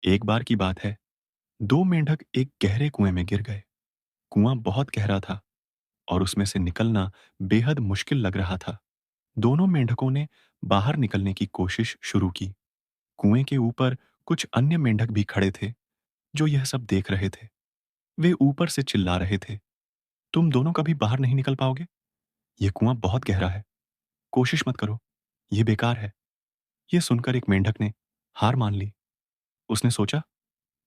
एक बार की बात है, दो मेंढक एक गहरे कुएं में गिर गए। कुआं बहुत गहरा था और उसमें से निकलना बेहद मुश्किल लग रहा था। दोनों मेंढकों ने बाहर निकलने की कोशिश शुरू की। कुएं के ऊपर कुछ अन्य मेंढक भी खड़े थे, जो यह सब देख रहे थे। वे ऊपर से चिल्ला रहे थे, तुम दोनों कभी बाहर नहीं निकल पाओगे। यह कुआं बहुत गहरा है, कोशिश मत करो, यह बेकार है। यह सुनकर एक मेंढक ने हार मान ली। उसने सोचा,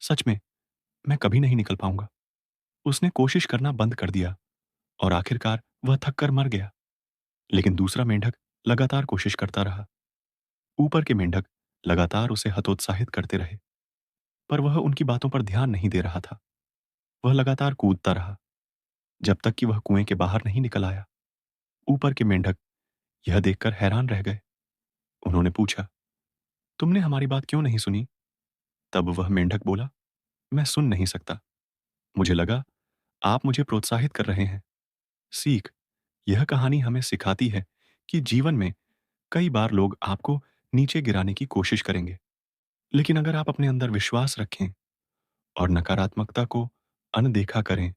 सच में मैं कभी नहीं निकल पाऊंगा। उसने कोशिश करना बंद कर दिया और आखिरकार वह थक कर मर गया। लेकिन दूसरा मेंढक लगातार कोशिश करता रहा। ऊपर के मेंढक लगातार उसे हतोत्साहित करते रहे, पर वह उनकी बातों पर ध्यान नहीं दे रहा था। वह लगातार कूदता रहा, जब तक कि वह कुएं के बाहर नहीं निकल आया। ऊपर के मेंढक यह देखकर हैरान रह गए। उन्होंने पूछा, तुमने हमारी बात क्यों नहीं सुनी। तब वह मेंढक बोला, मैं सुन नहीं सकता। मुझे लगा आप मुझे प्रोत्साहित कर रहे हैं। सीख, यह कहानी हमें सिखाती है कि जीवन में कई बार लोग आपको नीचे गिराने की कोशिश करेंगे, लेकिन अगर आप अपने अंदर विश्वास रखें और नकारात्मकता को अनदेखा करें,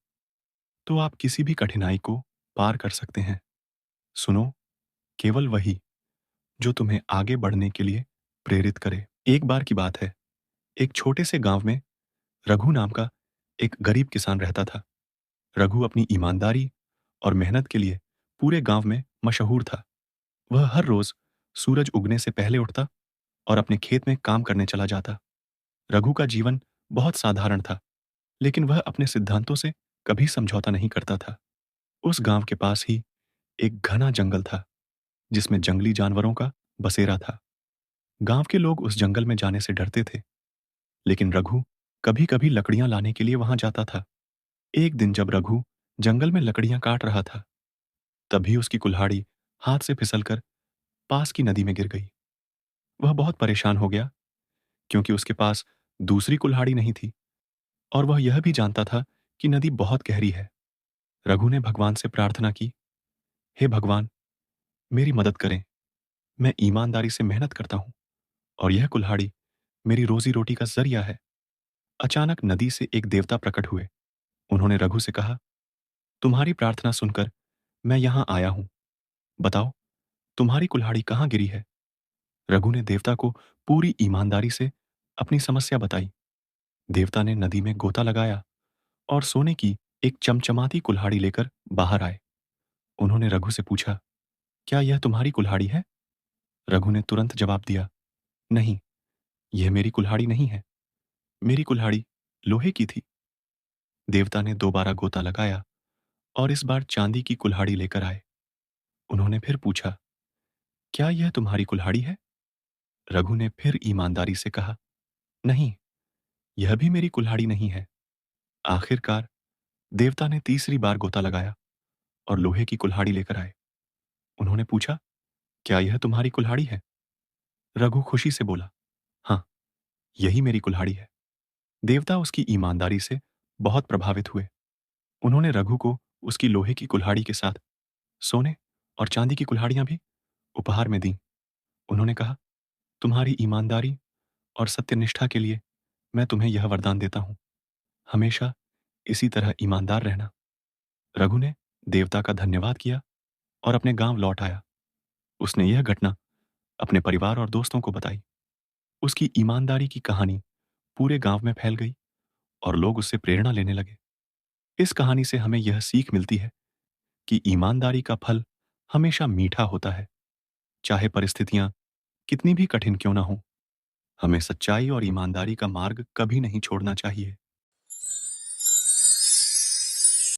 तो आप किसी भी कठिनाई को पार कर सकते हैं। सुनो, केवल वही जो तुम्हें आगे बढ़ने के लिए प्रेरित करे। एक बार की बात है, एक छोटे से गांव में रघु नाम का एक गरीब किसान रहता था। रघु अपनी ईमानदारी और मेहनत के लिए पूरे गांव में मशहूर था। वह हर रोज सूरज उगने से पहले उठता और अपने खेत में काम करने चला जाता। रघु का जीवन बहुत साधारण था, लेकिन वह अपने सिद्धांतों से कभी समझौता नहीं करता था। उस गांव के पास ही एक घना जंगल था, जिसमें जंगली जानवरों का बसेरा था। गांव के लोग उस जंगल में जाने से डरते थे, लेकिन रघु कभी-कभी लकड़ियां लाने के लिए वहां जाता था। एक दिन जब रघु जंगल में लकड़ियां काट रहा था, तभी उसकी कुल्हाड़ी हाथ से फिसलकर पास की नदी में गिर गई। वह बहुत परेशान हो गया, क्योंकि उसके पास दूसरी कुल्हाड़ी नहीं थी और वह यह भी जानता था कि नदी बहुत गहरी है। रघु ने भगवान से प्रार्थना की, हे भगवान, मेरी मदद करें। मैं ईमानदारी से मेहनत करता हूं और यह कुल्हाड़ी मेरी रोजी रोटी का जरिया है। अचानक नदी से एक देवता प्रकट हुए। उन्होंने रघु से कहा, तुम्हारी प्रार्थना सुनकर मैं यहां आया हूं। बताओ, तुम्हारी कुल्हाड़ी कहां गिरी है। रघु ने देवता को पूरी ईमानदारी से अपनी समस्या बताई। देवता ने नदी में गोता लगाया और सोने की एक चमचमाती कुल्हाड़ी लेकर बाहर आए। उन्होंने रघु से पूछा, क्या यह तुम्हारी कुल्हाड़ी है। रघु ने तुरंत जवाब दिया, नहीं, यह मेरी कुल्हाड़ी नहीं है। मेरी कुल्हाड़ी लोहे की थी। देवता ने दोबारा गोता लगाया और इस बार चांदी की कुल्हाड़ी लेकर आए। उन्होंने फिर पूछा, क्या यह तुम्हारी कुल्हाड़ी है। रघु ने फिर ईमानदारी से कहा, नहीं, यह भी मेरी कुल्हाड़ी नहीं है। आखिरकार देवता ने तीसरी बार गोता लगाया और लोहे की कुल्हाड़ी लेकर आए। उन्होंने पूछा, क्या यह तुम्हारी कुल्हाड़ी है। रघु खुशी से बोला, हाँ, यही मेरी कुल्हाड़ी है। देवता उसकी ईमानदारी से बहुत प्रभावित हुए। उन्होंने रघु को उसकी लोहे की कुल्हाड़ी के साथ सोने और चांदी की कुल्हाड़ियां भी उपहार में दी। उन्होंने कहा, तुम्हारी ईमानदारी और सत्यनिष्ठा के लिए मैं तुम्हें यह वरदान देता हूं, हमेशा इसी तरह ईमानदार रहना। रघु ने देवता का धन्यवाद किया और अपने गांव लौट आया। उसने यह घटना अपने परिवार और दोस्तों को बताई। उसकी ईमानदारी की कहानी पूरे गांव में फैल गई और लोग उससे प्रेरणा लेने लगे। इस कहानी से हमें यह सीख मिलती है कि ईमानदारी का फल हमेशा मीठा होता है। चाहे परिस्थितियां कितनी भी कठिन क्यों ना हो, हमें सच्चाई और ईमानदारी का मार्ग कभी नहीं छोड़ना चाहिए।